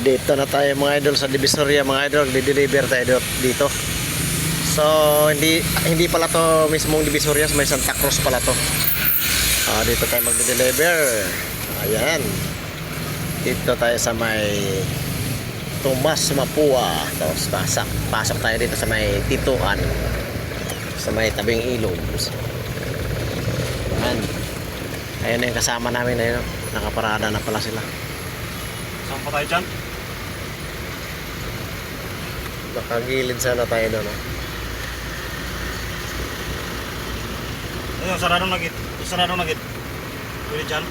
Dito na tayo mga idol sa Divisoria mga idol, di-deliver tayo dito. So hindi pala to mismong Divisoria, may Santa Cruz pala to. Dito tayo magde-deliver. Ayan. Dito tayo sa may Tomas Mapua. Tapos pasok tayo dito sa may Tituan. Sa may tabing ilog. Ayan. Ayan na yung kasama namin na yun. Nakaparada na pala sila. Saan pa tayo dyan? Nakagilid sana tayo doon. Ayun, saradong nagit. Saradong nagit. Pwede dyan.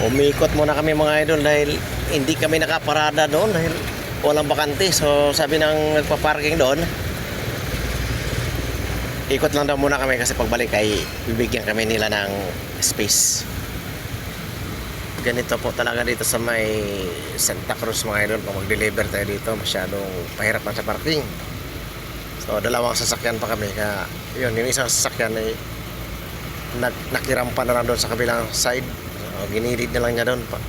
Umikot muna kami mga idol dahil hindi kami nakaparada doon dahil walang bakante. So sabi ng nagpa-parking doon, ikot lang daw muna kami kasi pagbalik ay bibigyan kami nila ng space. Ganito po talaga dito sa may Santa Cruz mga idol. Pag mag-deliver tayo dito, masyadong pahirap man sa parking. So dalawang sasakyan pa kami. Kaya yun, yung isang sasakyan ay nakirampa na lang doon sa kabilang side. So, ginilid na lang niya doon pa.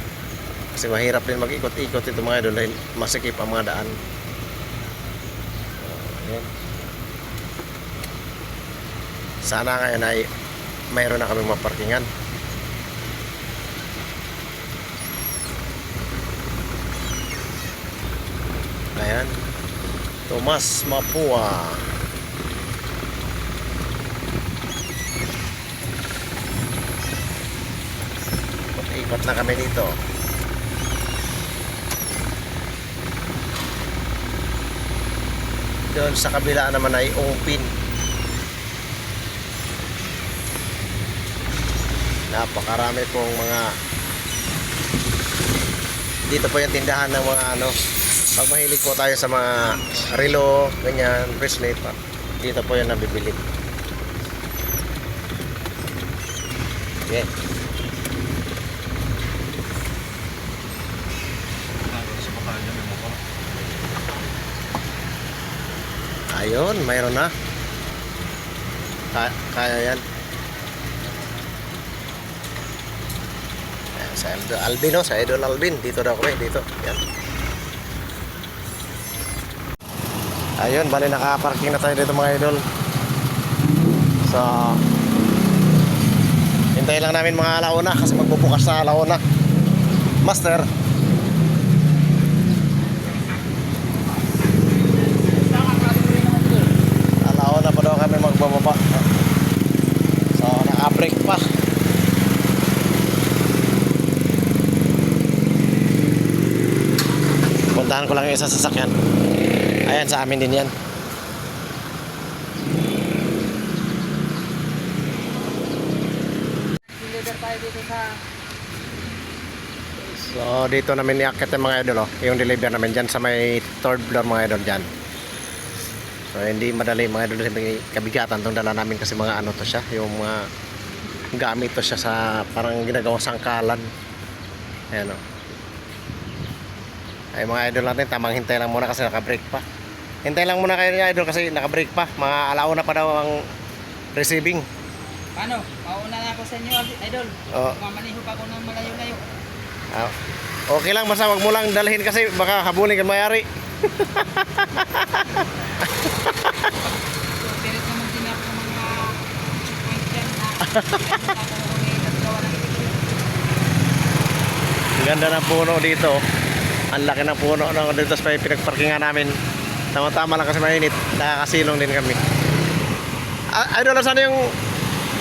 Kasi mahirap din mag-ikot-ikot ito mga idol dahil masikip ang mga daan. Ayan. Sana ngayon ay mayroon na kaming maparkingan. Ayan, Tomas Mapua. Ikot na kami dito. Doon sa kabila naman ay open. Napakarami pong mga, dito po yung tindahan ng mga pag mahilig po tayo sa mga relo, ganyan, bracelet, dito po yung nabibili. Okay. Ayun, mayroon na. Kaya yan. Ayan, sa Alvin, sa Idol Alvin. Dito daw kami, dito. Yan. Ayun, bali naka-parking na tayo dito mga idol. So hintayin lang namin mga alauna kasi magbubukas na alauna. Master, alauna pa daw kami magbababa. So naka-break pa. Puntahan ko lang yung isang sasakyan. Ayan, sa amin din yan. Deliver tayo dito sa... So dito namin iakit yung mga idol, yung deliver namin dyan sa may third floor mga idol dyan. So hindi madali mga idol, may kabigatan itong dala namin kasi mga to siya, yung mga gamit to siya sa parang ginagawang sangkalan. Ayan ay mga idol natin, tamang hintay lang muna kasi naka-break pa. Hintay lang muna kayo idol kasi naka-break pa. Mga alauna pa daw ang receiving. Paano? Mauna na ako sa inyo, idol. Mamaniho pa ako ng malayo-layo. Okay lang, basta wag mo lang dalhin kasi baka habulin ka mayari. Pilit naman din ako ng mga checkpoint dyan na Ang ganda ng puno dito. Ang laki ng puno dito sa pinagparkingan namin. Tama-tama lang kasi mainit. Nakakasilong din kami. Idol, saan yung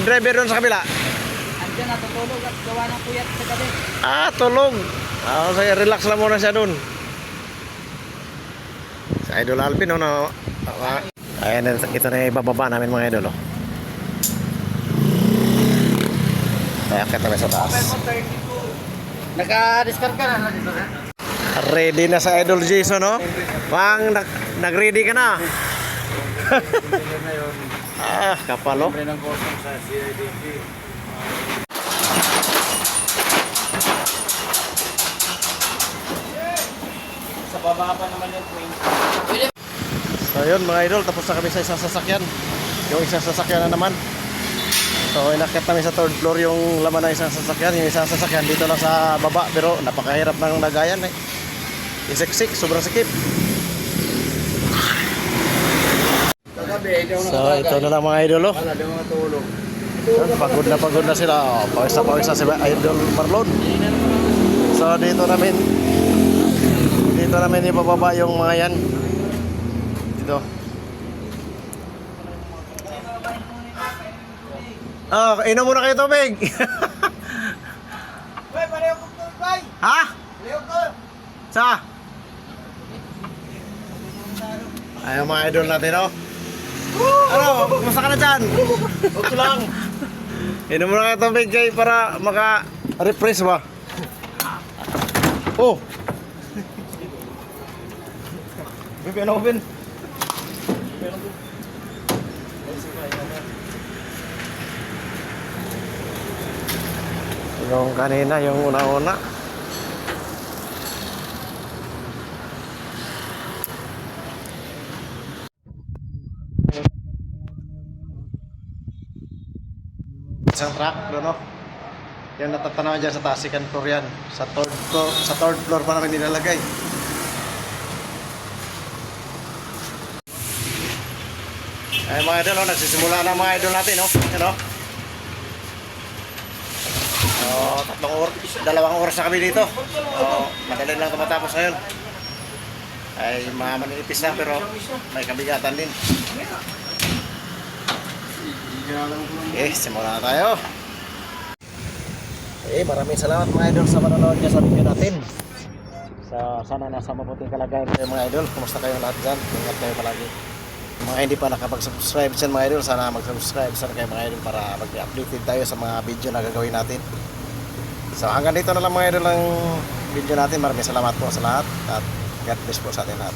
driver doon sa kabila? andyan natutulog at gawa ng puyat sa gabi. Tulog. Saya relax lang muna siya doon. Sa Idol Alvin, ayan, ito na yung ibababa namin mga idol. Kaya akit na sa taas. Naka-discard ka na dito na? Ready na sa Idol Jason, no? Pang nag-ready ka na. Kapalo. Sa baba pa naman yung point. So yun mga idol, tapos na kami sa isang sasakyan. Yung isang sasakyan na naman. So inakyat namin sa third floor yung laman ng isang sasakyan. Yung isang sasakyan dito lang sa baba, pero napakahirap ng lagayan eh. Isiksik, sobrang sikip. So ito na lang mga idol oh. Yan, pagod na sila. Oh, pawis na si Idol Marlon. So dito namin ibababa yung mga yan. Dito. Ah, inom muna kayo tubig. Ha? Sa? Ayun mga idol natin oh. Ano? Kumusta ka na dyan? Okay lang. Inom mo na kayo tubig kay para maka-refresh ba? Oh! Bibi, ano ko, Ben? Yung kanina, yung una-una. Isang truck doon, no? Yan natatanaw dyan sa taas, second floor yan. Sa third floor pa namin nilalagay. Ay mga idol, oh, nagsisimula na mga idol natin, no? Yan, no? Oh, 2 oras na kami dito. Oh, madali lang tumatapos ngayon. Ay manipis na pero may kabigatan din. Simula na tayo. Maraming salamat mga idol sa manonood niya sa video natin. Sana nasa mabuting kalagayan kayo mga idol. Kumusta kayo lahat dyan? Ingat kayo palagi. Mga hindi pa nakapag-subscribe dyan mga idol, sana mag-subscribe sana kayo mga idol para mag-updated tayo sa mga video na gagawin natin. So hanggang dito na lang mga idol ang video natin. Maraming salamat po sa lahat at God bless po sa atin lahat.